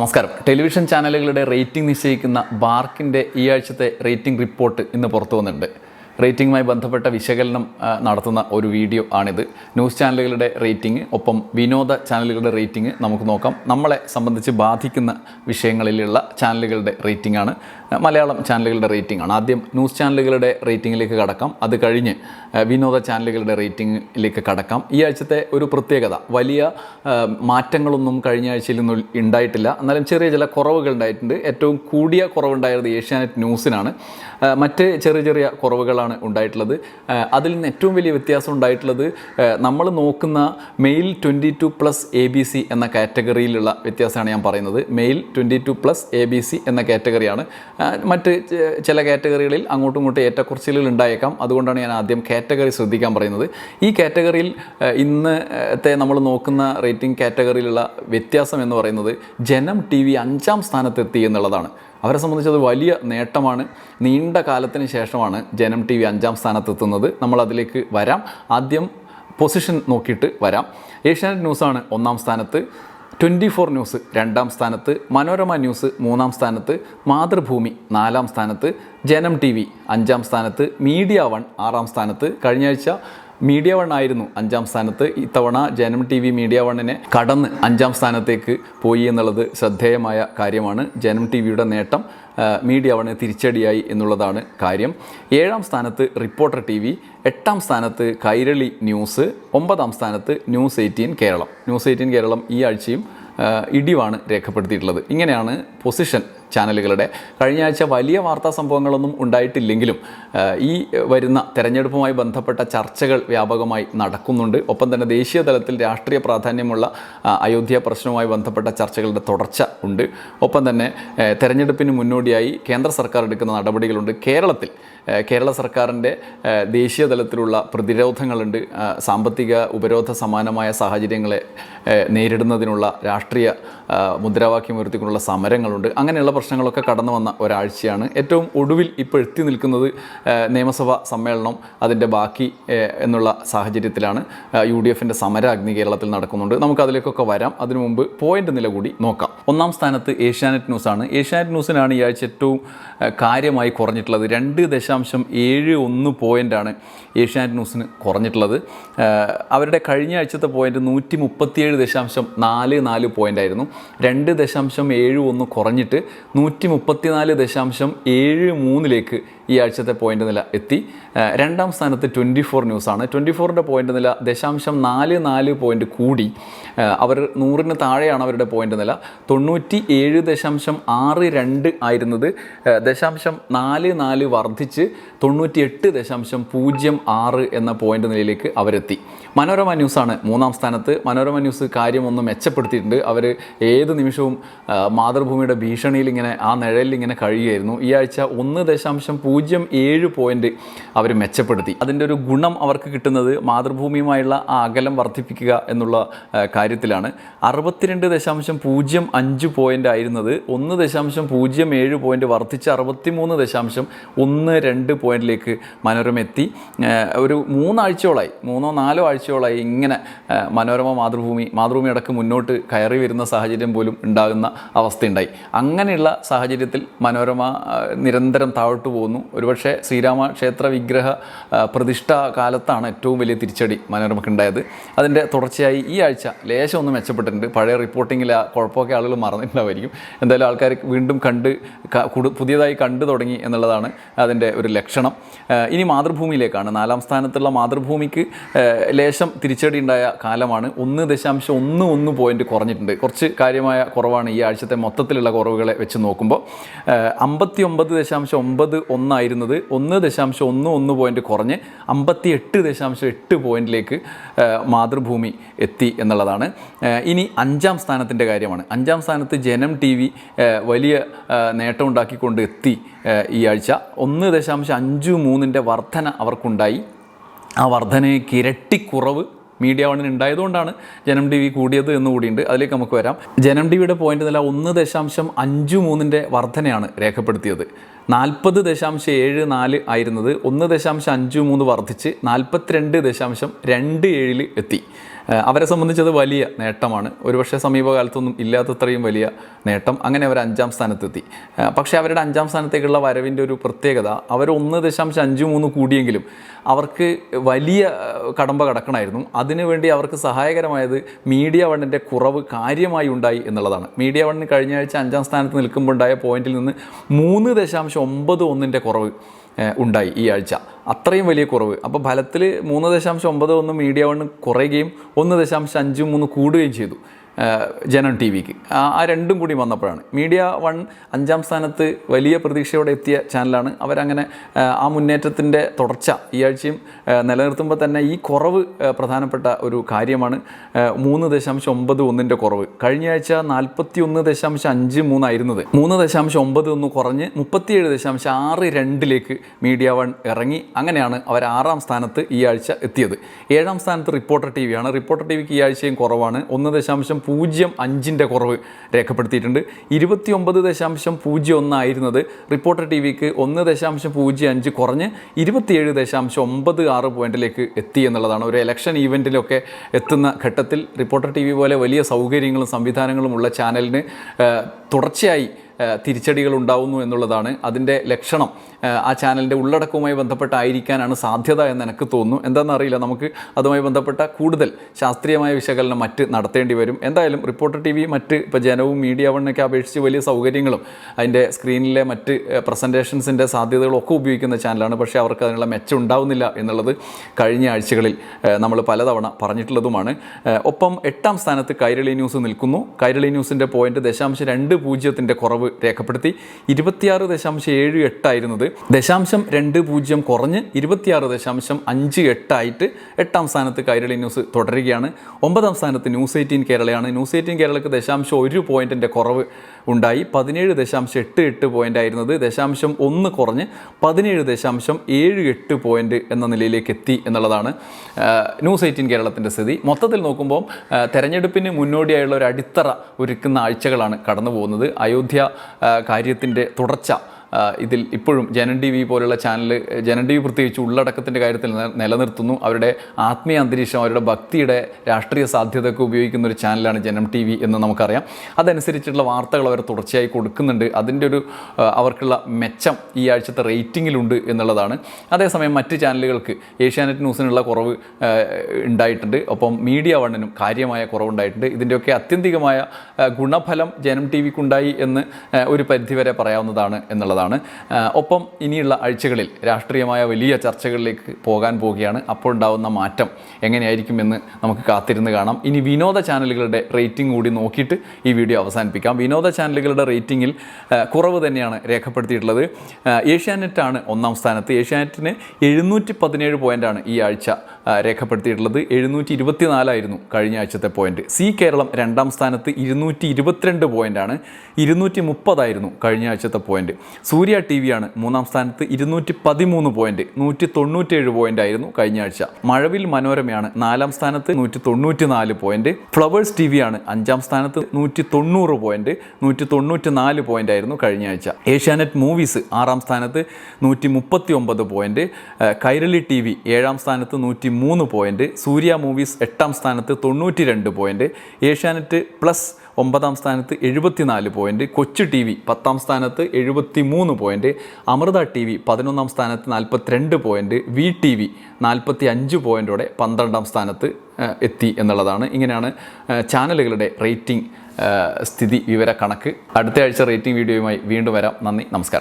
നമസ്കാരം. ടെലിവിഷൻ ചാനലുകളുടെ റേറ്റിംഗ് നിശ്ചയിക്കുന്ന ബാർക്കിൻ്റെ ഈ ആഴ്ചത്തെ റേറ്റിംഗ് റിപ്പോർട്ട് ഇന്ന് പുറത്തു വന്നിട്ടുണ്ട്. റേറ്റിംഗുമായി ബന്ധപ്പെട്ട വിശകലനം നടത്തുന്ന ഒരു വീഡിയോ ആണിത്. ന്യൂസ് ചാനലുകളുടെ റേറ്റിംഗ്, ഒപ്പം വിനോദ ചാനലുകളുടെ റേറ്റിംഗ് നമുക്ക് നോക്കാം. നമ്മളെ സംബന്ധിച്ച് ബാധിക്കുന്ന വിഷയങ്ങളിലുള്ള ചാനലുകളുടെ റേറ്റിംഗ് ആണ്, മലയാളം ചാനലുകളുടെ റേറ്റിംഗ് ആണ്. ആദ്യം ന്യൂസ് ചാനലുകളുടെ റേറ്റിംഗിലേക്ക് കടക്കാം, അത് കഴിഞ്ഞ് വിനോദ ചാനലുകളുടെ റേറ്റിംഗിലേക്ക് കടക്കാം. ഈ ആഴ്ചത്തെ ഒരു പ്രത്യേകത, വലിയ മാറ്റങ്ങളൊന്നും കഴിഞ്ഞ ആഴ്ചയിലൊന്നും ഉണ്ടായിട്ടില്ല, എന്നാലും ചെറിയ ചില കുറവുകൾ ഉണ്ടായിട്ടുണ്ട്. ഏറ്റവും കൂടിയ കുറവുണ്ടായത് ഏഷ്യാനെറ്റ് ന്യൂസിനാണ്. മറ്റ് ചെറിയ ചെറിയ കുറവുകളാണ് ഉണ്ടായിട്ടുള്ളത്. അതിൽ നിന്ന് ഏറ്റവും വലിയ വ്യത്യാസം ഉണ്ടായിട്ടുള്ളത് നമ്മൾ നോക്കുന്ന മെയിൽ 22+ ABC എന്ന കാറ്റഗറിയിലുള്ള വ്യത്യാസമാണ് ഞാൻ പറയുന്നത്. മെയിൽ 22+ ABC എന്ന കാറ്റഗറിയാണ്. മറ്റ് ചില കാറ്റഗറികളിൽ അങ്ങോട്ടും ഇങ്ങോട്ടും ഏറ്റക്കുറച്ചിലുകൾ ഉണ്ടായേക്കാം. അതുകൊണ്ടാണ് ഞാൻ ആദ്യം കാറ്റഗറി ശ്രദ്ധിക്കാൻ പറയുന്നത്. ഈ കാറ്റഗറിയിൽ ഇന്നത്തെ നമ്മൾ നോക്കുന്ന റേറ്റിംഗ് കാറ്റഗറിയിലുള്ള വ്യത്യാസം എന്ന് പറയുന്നത് ജനം TV 5ാം സ്ഥാനത്തെത്തി എന്നുള്ളതാണ്. അവരെ സംബന്ധിച്ച് അത് വലിയ നേട്ടമാണ്. നീണ്ട കാലത്തിന് ശേഷമാണ് ജനം TV 5ാം സ്ഥാനത്തെത്തുന്നത്. നമ്മൾ അതിലേക്ക് വരാം. ആദ്യം പൊസിഷൻ നോക്കിയിട്ട് വരാം. ഏഷ്യാനെറ്റ് ന്യൂസാണ് 1ാം സ്ഥാനത്ത്, 24 ന്യൂസ് 2ാം സ്ഥാനത്ത്, മനോരമ ന്യൂസ് 3ാം സ്ഥാനത്ത്, മാതൃഭൂമി 4ാം സ്ഥാനത്ത്, ജനം TV 5ാം സ്ഥാനത്ത്, മീഡിയ 1 6ാം സ്ഥാനത്ത്. കഴിഞ്ഞ ആഴ്ച മീഡിയ 1 ആയിരുന്നു 5ാം സ്ഥാനത്ത്. ഇത്തവണ ജനം TV മീഡിയ 1നെ കടന്ന് 5ാം സ്ഥാനത്തേക്ക് പോയി എന്നുള്ളത് ശ്രദ്ധേയമായ കാര്യമാണ്. ജനം TVയുടെ നേട്ടം മീഡിയ 1 തിരിച്ചടിയായി എന്നുള്ളതാണ് കാര്യം. 7ാം സ്ഥാനത്ത് റിപ്പോർട്ടർ TV, 8ാം സ്ഥാനത്ത് കൈരളി ന്യൂസ്, 9ാം സ്ഥാനത്ത് ന്യൂസ് 18 കേരളം. ന്യൂസ് 18 കേരളം ഈ ആഴ്ചയും ഇടിവാണ് രേഖപ്പെടുത്തിയിട്ടുള്ളത്. ഇങ്ങനെയാണ് പൊസിഷൻ ചാനലുകളുടെ. കഴിഞ്ഞ ആഴ്ച വലിയ വാർത്താ സംഭവങ്ങളൊന്നും ഉണ്ടായിട്ടില്ലെങ്കിലും ഈ വരുന്ന തെരഞ്ഞെടുപ്പുമായി ബന്ധപ്പെട്ട ചർച്ചകൾ വ്യാപകമായി നടക്കുന്നുണ്ട്. ഒപ്പം തന്നെ ദേശീയ തലത്തിൽ രാഷ്ട്രീയ പ്രാധാന്യമുള്ള അയോധ്യ പ്രശ്നവുമായി ബന്ധപ്പെട്ട ചർച്ചകളുടെ തുടർച്ച ഉണ്ട്. ഒപ്പം തന്നെ തെരഞ്ഞെടുപ്പിന് മുന്നോടിയായി കേന്ദ്ര സർക്കാർ എടുക്കുന്ന നടപടികളുണ്ട്. കേരള സർക്കാരിൻ്റെ ദേശീയ തലത്തിലുള്ള പ്രതിരോധങ്ങളുണ്ട്. സാമ്പത്തിക ഉപരോധ സമാനമായ സാഹചര്യങ്ങളെ നേരിടുന്നതിനുള്ള രാഷ്ട്രീയ മുദ്രാവാക്യം ഉയർത്തിക്കൊണ്ടുള്ള സമരങ്ങളുണ്ട്. അങ്ങനെയുള്ള പ്രശ്നങ്ങളൊക്കെ കടന്നു വന്ന ഒരാഴ്ചയാണ്. ഏറ്റവും ഒടുവിൽ ഇപ്പോൾ എത്തി നിൽക്കുന്നത് നിയമസഭാ സമ്മേളനം, അതിൻ്റെ ബാക്കി എന്നുള്ള സാഹചര്യത്തിലാണ്. UDFൻ്റെ സമരാഗ്നി കേരളത്തിൽ നടക്കുന്നുണ്ട്. നമുക്കതിലേക്കൊക്കെ വരാം. അതിനു മുമ്പ് പോയിൻ്റ് നില കൂടി നോക്കാം. 1ാം സ്ഥാനത്ത് ഏഷ്യാനെറ്റ് ന്യൂസാണ്. ഏഷ്യാനെറ്റ് ന്യൂസിനാണ് ഈ ആഴ്ച ഏറ്റവും കാര്യമായി കുറഞ്ഞിട്ടുള്ളത്. 2.71 പോയിൻ്റാണ് ഏഷ്യാനെറ്റ് ന്യൂസിന് കുറഞ്ഞിട്ടുള്ളത്. അവരുടെ കഴിഞ്ഞ ആഴ്ചത്തെ പോയിൻ്റ് 137.44 പോയിൻ്റായിരുന്നു. 2.71 കുറഞ്ഞിട്ട് 134.73 ഈ ആഴ്ചത്തെ പോയിൻ്റ് നില എത്തി. 2ാം സ്ഥാനത്ത് 24 ന്യൂസാണ്. 24ൻ്റെ പോയിൻ്റ് നില 0.44 പോയിൻ്റ് കൂടി. അവർ 100-ന് താഴെയാണ് അവരുടെ പോയിൻ്റ് നില. 97.62 ആയിരുന്നത് 0.44 വർദ്ധിച്ച് 98.06 എന്ന പോയിൻ്റ് നിലയിലേക്ക് അവരെത്തി. മനോരമ ന്യൂസാണ് 3ാം സ്ഥാനത്ത്. മനോരമ ന്യൂസ് കാര്യം ഒന്ന് മെച്ചപ്പെടുത്തിയിട്ടുണ്ട്. അവർ ഏത് നിമിഷവും മാതൃഭൂമിയുടെ ഭീഷണിയിൽ ഇങ്ങനെ ആ നിഴലിൽ ഇങ്ങനെ കഴിയുകയായിരുന്നു. ഈ ആഴ്ച 1.07 പോയിൻ്റ് അവർ മെച്ചപ്പെടുത്തി. അതിൻ്റെ ഒരു ഗുണം അവർക്ക് കിട്ടുന്നത് മാതൃഭൂമിയുമായുള്ള ആ അകലം വർദ്ധിപ്പിക്കുക എന്നുള്ള കാര്യത്തിലാണ്. 62.05 പോയിൻ്റ് ആയിരുന്നത് 1.07 പോയിൻ്റ് വർദ്ധിച്ച് 63.12 പോയിൻറ്റിലേക്ക് മനോരമ എത്തി. ഒരു 3 ആഴ്ചയോളായി, 3-4 ആഴ്ചയോളായി ഇങ്ങനെ മാതൃഭൂമി അടക്കം മുന്നോട്ട് കയറി വരുന്ന സാഹചര്യം പോലും ഉണ്ടാകുന്ന അവസ്ഥയുണ്ടായി. അങ്ങനെയുള്ള സാഹചര്യത്തിൽ മനോരമ നിരന്തരം താഴോട്ട് പോകുന്നു. ഒരുപക്ഷെ ശ്രീരാമക്ഷേത്ര വിഗ്രഹ പ്രതിഷ്ഠാ കാലത്താണ് ഏറ്റവും വലിയ തിരിച്ചടി മനോരമയ്ക്ക് ഉണ്ടായത്. അതിൻ്റെ തുടർച്ചയായി ഈ ആഴ്ച ലേശം ഒന്ന് മെച്ചപ്പെട്ടിട്ടുണ്ട്. പഴയ റിപ്പോർട്ടിങ്ങിൽ ആ കുഴപ്പമൊക്കെ ആളുകൾ മറന്നിട്ടുണ്ടായിരിക്കും. എന്തായാലും ആൾക്കാർ വീണ്ടും പുതിയതായി കണ്ടു തുടങ്ങി എന്നുള്ളതാണ് അതിൻ്റെ ഒരു ലക്ഷണം. ഇനി മാതൃഭൂമിയിലേക്കാണ്. 4ാം സ്ഥാനത്തുള്ള മാതൃഭൂമിക്ക് ലേശം തിരിച്ചടി ഉണ്ടായ കാലമാണ്. 1.11 പോയിൻ്റ് കുറഞ്ഞിട്ടുണ്ട്. കുറച്ച് കാര്യമായ കുറവാണ് ഈ ആഴ്ചത്തെ മൊത്തത്തിലുള്ള കുറവുകളെ വെച്ച് നോക്കുമ്പോൾ. 59.91 ആയിരുന്നത് 1.11 പോയിൻ്റ് കുറഞ്ഞ് 58.8 പോയിൻറ്റിലേക്ക് മാതൃഭൂമി എത്തി എന്നുള്ളതാണ്. ഇനി 5ാം സ്ഥാനത്തിൻ്റെ കാര്യമാണ്. 5ാം സ്ഥാനത്ത് ജനം TV വലിയ നേട്ടം ഉണ്ടാക്കിക്കൊണ്ട് എത്തി. ഈ ആഴ്ച 1.53ൻ്റെ വർധന അവർക്കുണ്ടായി. ആ വർധനയ്ക്ക് ഇരട്ടിക്കുറവ് മീഡിയ 1 ഉണ്ടായതുകൊണ്ടാണ് ജനം TV കൂടിയത് എന്നുകൂടിയുണ്ട്. അതിലേക്ക് നമുക്ക് വരാം. ജനം TVയുടെ പോയിൻ്റ് നില 1.53ൻ്റെ വർധനയാണ് രേഖപ്പെടുത്തിയത്. 40.74 ആയിരുന്നത് 1.53 വർദ്ധിച്ച് 42.27 എത്തി. അവരെ സംബന്ധിച്ചത് വലിയ നേട്ടമാണ്. ഒരുപക്ഷെ സമീപകാലത്തൊന്നും ഇല്ലാത്തത്രയും വലിയ നേട്ടം. അങ്ങനെ അവർ 5-ാം സ്ഥാനത്തെത്തി. പക്ഷേ അവരുടെ 5-ാം സ്ഥാനത്തേക്കുള്ള വരവിൻ്റെ ഒരു പ്രത്യേകത, അവർ 1.53 കൂടിയെങ്കിലും അവർക്ക് വലിയ കടമ്പ കടക്കണമായിരുന്നു. അതിനുവേണ്ടി അവർക്ക് സഹായകരമായത് മീഡിയ വണ്ണിൻ്റെ കുറവ് കാര്യമായി ഉണ്ടായി എന്നുള്ളതാണ്. മീഡിയ വണ്ണിന് കഴിഞ്ഞ ആഴ്ച 5-ാം സ്ഥാനത്ത് നിൽക്കുമ്പോൾ ഉണ്ടായ പോയിന്റിൽ നിന്ന് 3.91 കുറവ് ഉണ്ടായി ഈ ആഴ്ച. അത്രയും വലിയ കുറവ്. അപ്പോൾ ഫലത്തിൽ 3.91 മീഡിയ വൺ കുറയുകയും 1.53 കൂടുകയും ചെയ്തു ജനം ടി വിക്ക്. ആ രണ്ടും കൂടി വന്നപ്പോഴാണ് മീഡിയ വൺ 5-ാം സ്ഥാനത്ത് വലിയ പ്രതീക്ഷയോടെ എത്തിയ ചാനലാണ്. അവരങ്ങനെ ആ മുന്നേറ്റത്തിൻ്റെ തുടർച്ച ഈ ആഴ്ചയും നിലനിർത്തുമ്പോൾ തന്നെ ഈ കുറവ് പ്രധാനപ്പെട്ട ഒരു കാര്യമാണ്. 3.91 കുറവ്. കഴിഞ്ഞ ആഴ്ച 41.53 ആയിരുന്നത് 3.91 കുറഞ്ഞ് 37.62 മീഡിയ വൺ ഇറങ്ങി. അങ്ങനെയാണ് അവർ 6-ാം സ്ഥാനത്ത് ഈ ആഴ്ച എത്തിയത്. 7-ാം സ്ഥാനത്ത് റിപ്പോർട്ടർ ടി വിയാണ്. റിപ്പോർട്ടർ ടി വിക്ക് ഈ ആഴ്ചയും കുറവാണ്. 1.05 കുറവ് രേഖപ്പെടുത്തിയിട്ടുണ്ട്. 29.01 ആയിരുന്നത് റിപ്പോർട്ടർ ടി വിക്ക് 1.05 കുറഞ്ഞ് 27.96 പോയിന്റിലേക്ക് എത്തി എന്നുള്ളതാണ്. ഒരു ഇലക്ഷൻ ഈവൻറ്റിലൊക്കെ എത്തുന്ന ഘട്ടത്തിൽ റിപ്പോർട്ടർ ടി വി പോലെ വലിയ സൗകര്യങ്ങളും സംവിധാനങ്ങളും ഉള്ള ചാനലിന് തുടർച്ചയായി തിരിച്ചടികൾ ഉണ്ടാവുന്നു എന്നുള്ളതാണ് അതിൻ്റെ ലക്ഷണം. ആ ചാനലിൻ്റെ ഉള്ളടക്കവുമായി ബന്ധപ്പെട്ടായിരിക്കാനാണ് സാധ്യത എന്ന് എനിക്ക് തോന്നുന്നു. എന്താണെന്നറിയില്ല. നമുക്ക് അതുമായി ബന്ധപ്പെട്ട കൂടുതൽ ശാസ്ത്രീയമായ വിശകലനം മറ്റ് നടത്തേണ്ടി വരും. എന്തായാലും റിപ്പോർട്ടർ ടി വി മറ്റ് ഇപ്പോൾ ജനവും മീഡിയ വണ്ണൊക്കെ അപേക്ഷിച്ച് വലിയ സൗകര്യങ്ങളും അതിൻ്റെ സ്ക്രീനിലെ മറ്റ് പ്രസൻറ്റേഷൻസിൻ്റെ സാധ്യതകളും ഒക്കെ ഉപയോഗിക്കുന്ന ചാനലാണ്. പക്ഷേ അവർക്ക് അതിനുള്ള മെച്ചം ഉണ്ടാവുന്നില്ല എന്നുള്ളത് കഴിഞ്ഞ ആഴ്ചകളിൽ നമ്മൾ പലതവണ പറഞ്ഞിട്ടുള്ളതുമാണ്. ഒപ്പം 8-ാം സ്ഥാനത്ത് കൈരളി ന്യൂസ് നിൽക്കുന്നു. കൈരളി ന്യൂസിൻ്റെ പോയിന്റ് 0.20 കുറവ് രേഖപ്പെടുത്തി. 26.78 ആയിരുന്നത് 0.20 കുറഞ്ഞ് 26.58 ആയിട്ട് 8-ാം സ്ഥാനത്ത് കൈരളി ന്യൂസ് തുടരുകയാണ്. 9-ാം സ്ഥാനത്ത് ന്യൂസ് 18 കേരളയാണ്. ന്യൂസ് 18 കേരളക്ക് 0.1 പോയിന്റിൻ്റെ കുറവ് ഉണ്ടായി. 17.88 പോയിന്റ് ആയിരുന്നത് 0.1 കുറഞ്ഞ് 17.78 പോയിന്റ് എന്ന നിലയിലേക്ക് എത്തി എന്നുള്ളതാണ് ന്യൂസ് 18 കേരളത്തിൻ്റെ സ്ഥിതി. മൊത്തത്തിൽ നോക്കുമ്പോൾ തെരഞ്ഞെടുപ്പിന് മുന്നോടിയായുള്ള ഒരു അടിത്തറ ഒരുക്കുന്ന ആഴ്ചകളാണ് കടന്നു പോകുന്നത്. അയോധ്യ കാര്യത്തിൻ്റെ തുടർച്ച ഇതിൽ ഇപ്പോഴും ജനം ടി വി പോലുള്ള ചാനൽ, ജനം ടി വി പ്രത്യേകിച്ച് ഉള്ളടക്കത്തിൻ്റെ കാര്യത്തിൽ നിലനിർത്തുന്നു. അവരുടെ ആത്മീയ അന്തരീക്ഷം, അവരുടെ ഭക്തിയുടെ രാഷ്ട്രീയ സാധ്യതയൊക്കെ ഉപയോഗിക്കുന്ന ഒരു ചാനലാണ് ജനം ടി വി എന്ന് നമുക്കറിയാം. അതനുസരിച്ചുള്ള വാർത്തകൾ അവർ തുടർച്ചയായി കൊടുക്കുന്നുണ്ട്. അതിൻ്റെ ഒരു അവർക്കുള്ള മെച്ചം ഈ ആഴ്ചത്തെ റേറ്റിങ്ങിലുണ്ട് എന്നുള്ളതാണ്. അതേസമയം മറ്റ് ചാനലുകൾക്ക് ഏഷ്യാനെറ്റ് ന്യൂസിനുള്ള കുറവ് ഉണ്ടായിട്ടുണ്ട്. ഒപ്പം മീഡിയ വണ്ണിനും കാര്യമായ കുറവുണ്ടായിട്ടുണ്ട്. ഇതിൻ്റെയൊക്കെ ആത്യന്തികമായ ഗുണഫലം ജനം ടി വിക്കുണ്ടായി എന്ന് ഒരു പരിധിവരെ പറയാവുന്നതാണ് എന്നുള്ളതാണ്. ഒപ്പം ഇനിയുള്ള ആഴ്ചകളിൽ രാഷ്ട്രീയമായ വലിയ ചർച്ചകളിലേക്ക് പോകാൻ പോവുകയാണ്. അപ്പോൾ ഉണ്ടാകുന്ന മാറ്റം എങ്ങനെയായിരിക്കുമെന്ന് നമുക്ക് കാത്തിരുന്ന് കാണാം. ഇനി വിനോദ ചാനലുകളുടെ റേറ്റിംഗ് കൂടി നോക്കിയിട്ട് ഈ വീഡിയോ അവസാനിപ്പിക്കാം. വിനോദ ചാനലുകളുടെ റേറ്റിംഗിൽ കുറവ് തന്നെയാണ് രേഖപ്പെടുത്തിയിട്ടുള്ളത്. ഏഷ്യാനെറ്റാണ് 1-ാം സ്ഥാനത്ത്. ഏഷ്യാനെറ്റിന് 717 പോയിൻ്റാണ് ഈ ആഴ്ച രേഖപ്പെടുത്തിയിട്ടുള്ളത്. 724 ആയിരുന്നു കഴിഞ്ഞ ആഴ്ചത്തെ പോയിന്റ്. സി കേരളം 2-ാം സ്ഥാനത്ത് 222 പോയിൻ്റാണ്. 230 ആയിരുന്നു കഴിഞ്ഞ ആഴ്ചത്തെ പോയിന്റ്. സൂര്യ ടി വിയാണ് 3-ാം സ്ഥാനത്ത് 213 പോയിന്റ്. 197 പോയിന്റ് ആയിരുന്നു കഴിഞ്ഞ ആഴ്ച. മഴവിൽ മനോരമയാണ് 4-ാം സ്ഥാനത്ത് 194 പോയിന്റ്. ഫ്ലവേഴ്സ് ടി വിയാണ് 5-ാം സ്ഥാനത്ത് 190 പോയിന്റ്. 194 പോയിന്റ് ആയിരുന്നു കഴിഞ്ഞ ആഴ്ച. ഏഷ്യാനെറ്റ് മൂവീസ് 6-ാം സ്ഥാനത്ത് 139 പോയിന്റ്. കൈരളി ടി വി 7-ാം സ്ഥാനത്ത് 103 പോയിന്റ്. സൂര്യ മൂവീസ് 8-ാം സ്ഥാനത്ത് 92 പോയിന്റ്. ഏഷ്യാനെറ്റ് പ്ലസ് 9-ാം സ്ഥാനത്ത് 74 പോയിന്റ്. കൊച്ചു ടി വി 10-ാം സ്ഥാനത്ത് 73 പോയിന്റ്. അമൃത ടി വി 11-ാം സ്ഥാനത്ത് 42 പോയിന്റ്. വി ടി വി 45 പോയിന്റോടെ 12-ാം സ്ഥാനത്ത് എത്തി എന്നുള്ളതാണ്. ഇങ്ങനെയാണ് ചാനലുകളുടെ റേറ്റിംഗ് സ്ഥിതി വിവര കണക്ക്. അടുത്ത ആഴ്ച റേറ്റിംഗ് വീഡിയോയുമായി വീണ്ടും വരാം. നന്ദി, നമസ്കാരം.